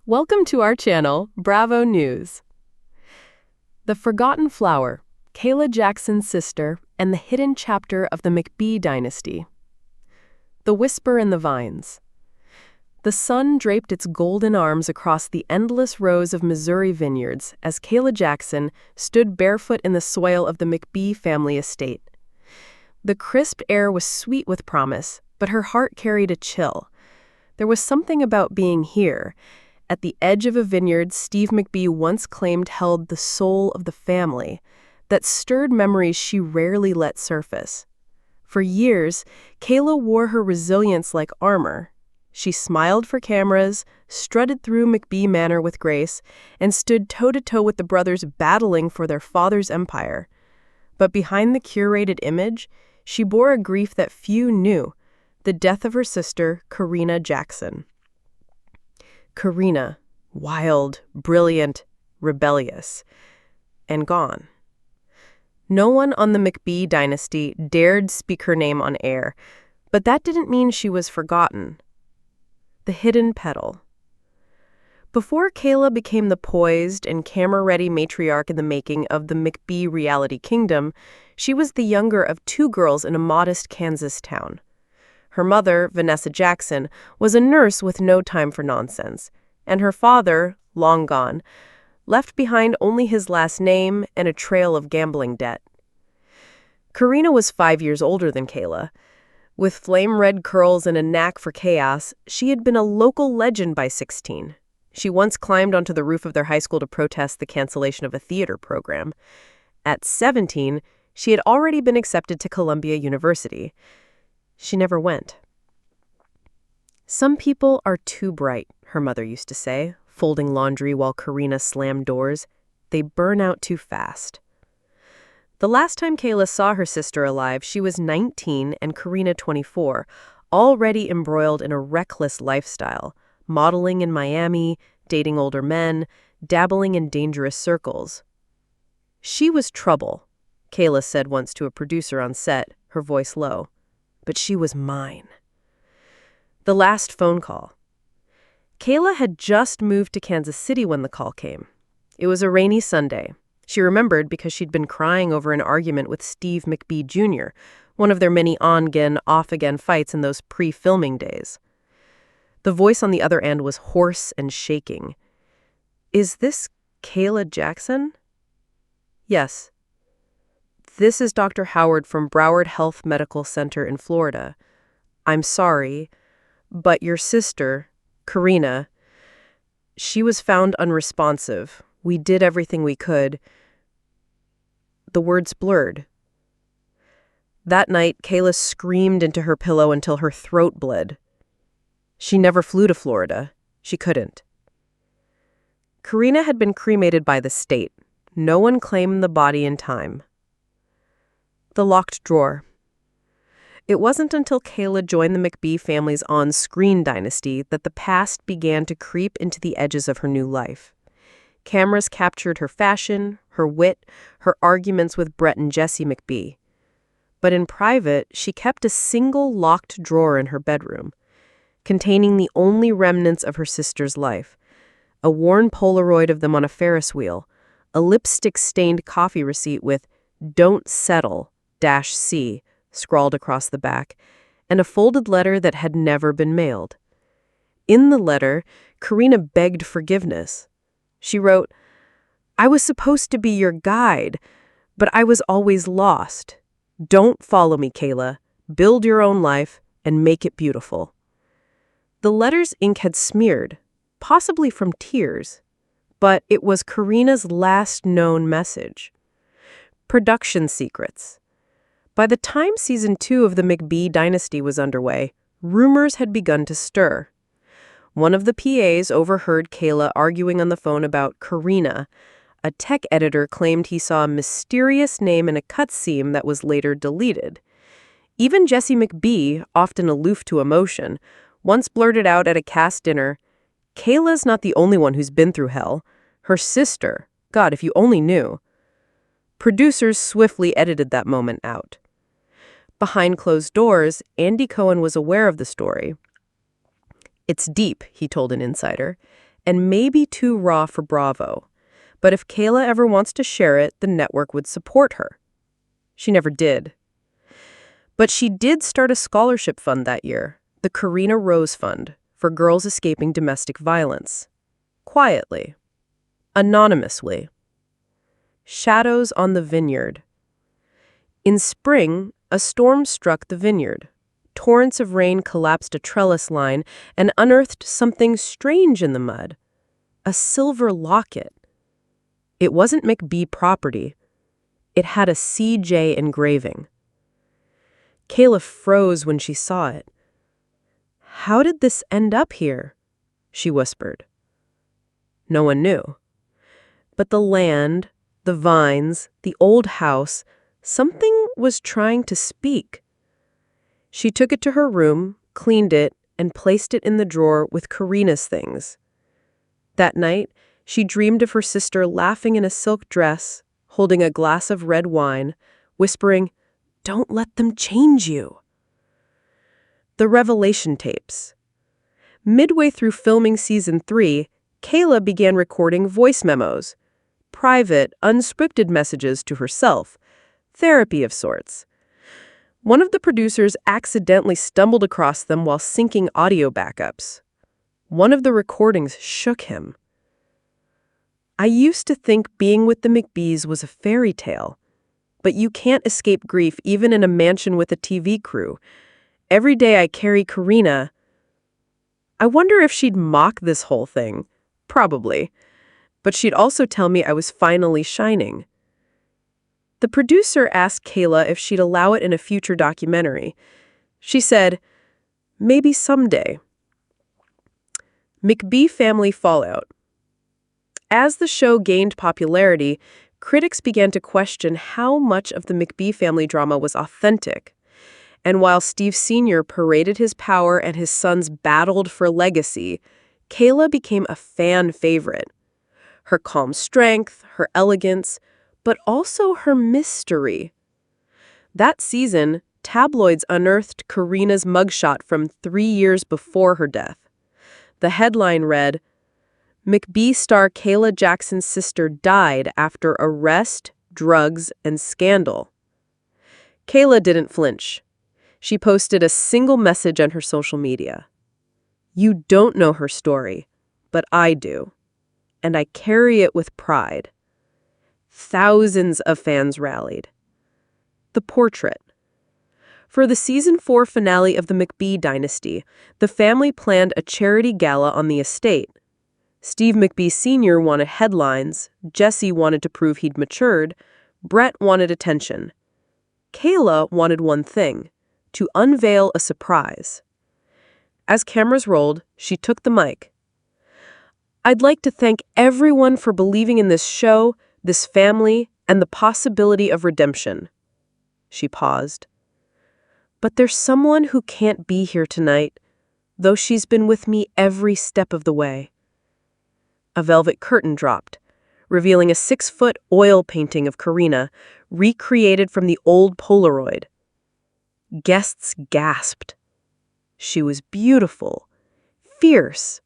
Welcome to our channel, Bravo News. The Forgotten Flower, Calah Jackson's sister, and the hidden chapter of the McBee Dynasty. The Whisper in the Vines. The sun draped its golden arms across the endless rows of Missouri vineyards as Calah Jackson stood barefoot in the soil of the McBee family estate. The crisp air was sweet with promise, but her heart carried a chill. There was something about being here, at the edge of a vineyard Steve McBee once claimed held the soul of the family, that stirred memories she rarely let surface. For years, Calah wore her resilience like armor. She smiled for cameras, strutted through McBee Manor with grace, and stood toe-to-toe with the brothers battling for their father's empire. But behind the curated image, she bore a grief that few knew, the death of her sister, Calah Jackson. Calah, wild, brilliant, rebellious, and gone. No one on the McBee dynasty dared speak her name on air, but that didn't mean she was forgotten. The hidden petal. Before Calah became the poised and camera-ready matriarch in the making of the McBee reality kingdom, she was the younger of two girls in a modest Kansas town. Her mother, Vanessa Jackson, was a nurse with no time for nonsense, and her father, long gone, left behind only his last name and a trail of gambling debt. Calah was 5 years older than Calah. With flame-red curls and a knack for chaos, she had been a local legend by 16. She once climbed onto the roof of their high school to protest the cancellation of a theater program. At 17, she had already been accepted to Columbia University. She never went. "Some people are too bright," her mother used to say, folding laundry while Calah slammed doors. "They burn out too fast." The last time Calah saw her sister alive, she was 19 and Calah 24, already embroiled in a reckless lifestyle, modeling in Miami, dating older men, dabbling in dangerous circles. "She was trouble," Calah said once to a producer on set, her voice low. "But she was mine." The last phone call. Calah had just moved to Kansas City when the call came. It was a rainy Sunday. She remembered because she'd been crying over an argument with Steve McBee Jr., one of their many on-again, off-again fights in those pre-filming days. The voice on the other end was hoarse and shaking. "Is this Calah Jackson?" "Yes." "This is Dr. Howard from Broward Health Medical Center in Florida. I'm sorry, but your sister, Calah, she was found unresponsive. We did everything we could." The words blurred. That night, Calah screamed into her pillow until her throat bled. She never flew to Florida. She couldn't. Calah had been cremated by the state. No one claimed the body in time. The locked drawer. It wasn't until Calah joined the McBee family's on-screen dynasty that the past began to creep into the edges of her new life. Cameras captured her fashion, her wit, her arguments with Brett and Jesse McBee. But in private, she kept a single locked drawer in her bedroom, containing the only remnants of her sister's life: a worn Polaroid of them on a Ferris wheel, a lipstick-stained coffee receipt with "Don't Settle-C" scrawled across the back, and a folded letter that had never been mailed. In the letter, Calah begged forgiveness. She wrote, "I was supposed to be your guide, but I was always lost. Don't follow me, Calah. Build your own life and make it beautiful." The letter's ink had smeared, possibly from tears, but it was Calah's last known message. Production secrets. By the time season 2 of the McBee dynasty was underway, rumors had begun to stir. One of the PAs overheard Calah arguing on the phone about Calah. A tech editor claimed he saw a mysterious name in a cutscene that was later deleted. Even Jesse McBee, often aloof to emotion, once blurted out at a cast dinner, "Calah's not the only one who's been through hell. Her sister, God, if you only knew." Producers swiftly edited that moment out. Behind closed doors, Andy Cohen was aware of the story. "It's deep," he told an insider. and maybe too raw for Bravo. But if Calah ever wants to share it, the network would support her. She never did. But she did start a scholarship fund that year, the Karina Rose Fund, for girls escaping domestic violence. Quietly. Anonymously. Shadows on the vineyard. In spring, a storm struck the vineyard. Torrents of rain collapsed a trellis line and unearthed something strange in the mud. A silver locket. It wasn't McBee property. It had a CJ engraving. Calah froze when she saw it. "How did this end up here?" she whispered. No one knew. But the land, the vines, the old house, something was trying to speak. She took it to her room, cleaned it, and placed it in the drawer with Karina's things. That night, she dreamed of her sister laughing in a silk dress, holding a glass of red wine, whispering, "Don't let them change you." The revelation tapes. Midway through filming season 3, Calah began recording voice memos, private, unscripted messages to herself, therapy of sorts. One of the producers accidentally stumbled across them while syncing audio backups. One of the recordings shook him. "I used to think being with the McBees was a fairy tale, but you can't escape grief even in a mansion with a TV crew. Every day I carry Karina." I wonder if she'd mock this whole thing. Probably. But she'd also tell me I was finally shining. The producer asked Calah if she'd allow it in a future documentary. She said, "Maybe someday." McBee family fallout. As the show gained popularity, critics began to question how much of the McBee family drama was authentic. And while Steve Sr. paraded his power and his sons battled for legacy, Calah became a fan favorite. Her calm strength, her elegance, but also her mystery. That season, tabloids unearthed Karina's mugshot from 3 years before her death. The headline read, "McBee star Calah Jackson's sister died after arrest, drugs, and scandal." Calah didn't flinch. She posted a single message on her social media. "You don't know her story, but I do. And I carry it with pride." Thousands of fans rallied. The portrait. For the season 4 finale of the McBee Dynasty, the family planned a charity gala on the estate. Steve McBee Sr. wanted headlines, Jesse wanted to prove he'd matured, Brett wanted attention. Calah wanted one thing, to unveil a surprise. As cameras rolled, she took the mic. "I'd like to thank everyone for believing in this show, this family, and the possibility of redemption." She paused. "But there's someone who can't be here tonight, though she's been with me every step of the way." A velvet curtain dropped, revealing a 6-foot oil painting of Karina, recreated from the old Polaroid. Guests gasped. She was beautiful, fierce,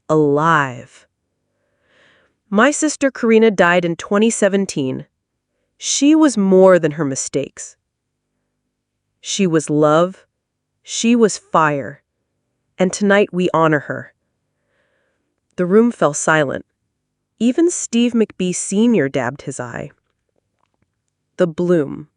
alive. "My sister Karina died in 2017. She was more than her mistakes. She was love. She was fire. And tonight we honor her." The room fell silent. Even Steve McBee Sr. dabbed his eye. The bloom.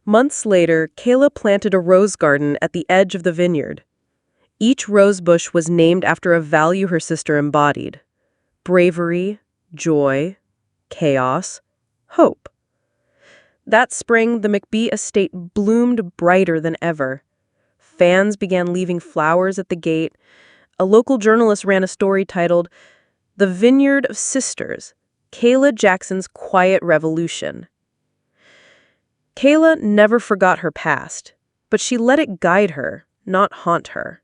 Months later, Calah planted a rose garden at the edge of the vineyard. Each rose bush was named after a value her sister embodied: bravery, joy, chaos, hope. That spring, the McBee estate bloomed brighter than ever. Fans began leaving flowers at the gate. A local journalist ran a story titled, "The Vineyard of Sisters, Calah Jackson's Quiet Revolution." Calah never forgot her past, but she let it guide her, not haunt her.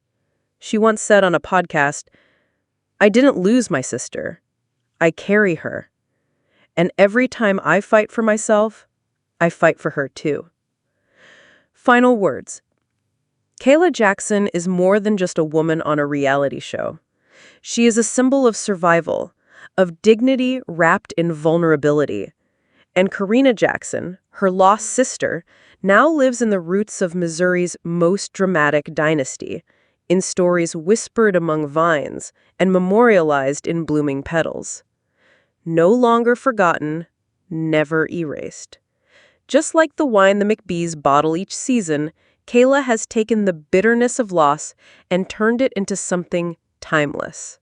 She once said on a podcast, "I didn't lose my sister. I carry her. And every time I fight for myself, I fight for her too." Final words. Calah Jackson is more than just a woman on a reality show. She is a symbol of survival, of dignity wrapped in vulnerability. And Karina Jackson, her lost sister, now lives in the roots of Missouri's most dramatic dynasty, in stories whispered among vines and memorialized in blooming petals. No longer forgotten, never erased. Just like the wine the McBees bottle each season, Calah has taken the bitterness of loss and turned it into something timeless.